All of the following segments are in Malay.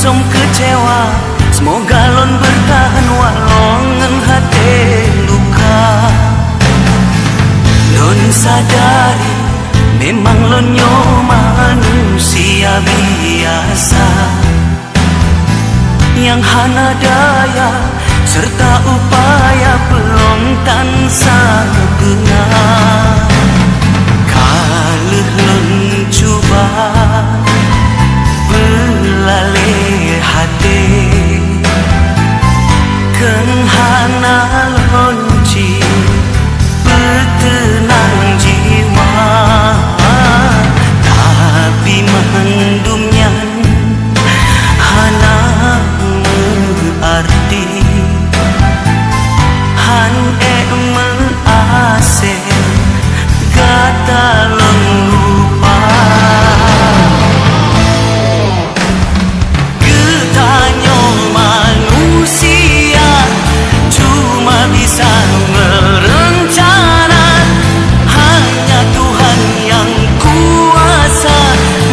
som kecewa, semoga lon bertahan walau ngan hati luka. Lon sadari memang lon nyo manusia biasa yang hana daya serta upaya belum tansah guna. Kalih lon cuba belalih hati, ken hana lonci bertenang jiwa, tapi mendumnya hana mengerti. Han menase kata lupa. Getanya manusia cuma bisa merencana, hanya Tuhan yang kuasa,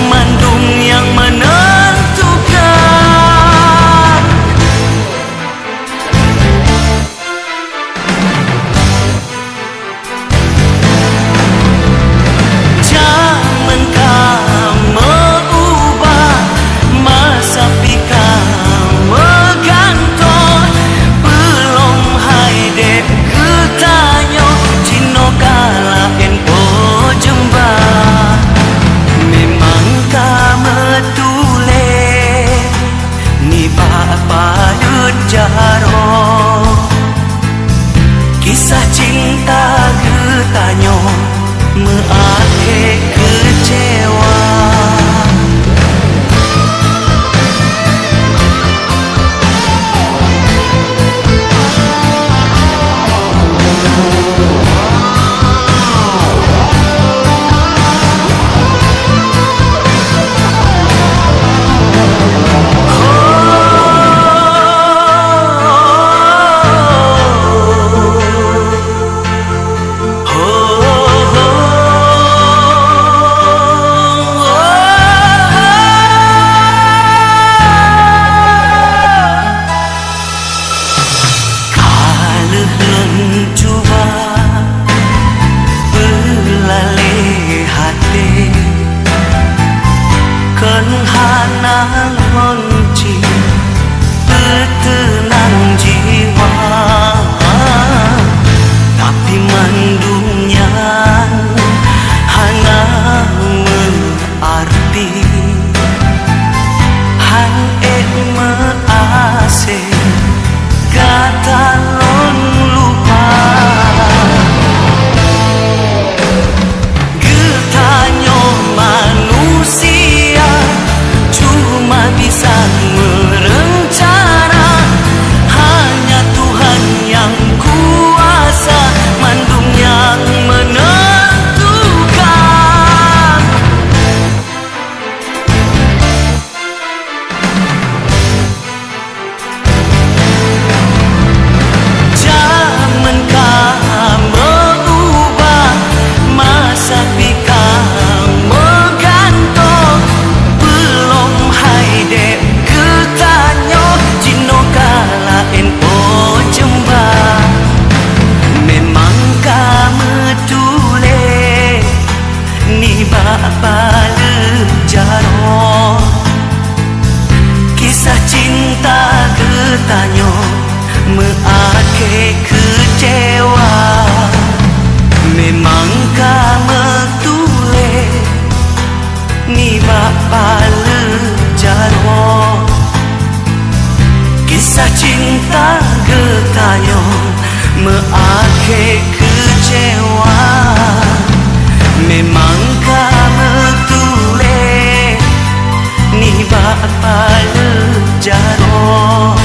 mandung yang menentukan. Zaman kamu ubah, masa pika megantor, belum haide ketanyo cino kala enpo jembar. Memang kamu tule ni bapa jaro, kisah cinta ketanyo mengakhir kecewa. Cuba belalih hati, ken hana lonci bertenang jiwa, tapi mandungnya hana mengerti. Han mease kata lon lupa. Getanya manusia cuma bisa merencana, hanya Tuhan yang kuasa, mandung yang menentukan. Zaman kamu ubah, masa pika megantung, belum haide ketanyo cino kala enpo jembar. Memang kamu tule ni bapa jaro, kisah cinta ketanyo mengakhir kecewa. Memang kamu tule ni bapa jaro, kisah cinta ketanyo mengakhir kecewa. Memang kamu tule ni bapa jaro,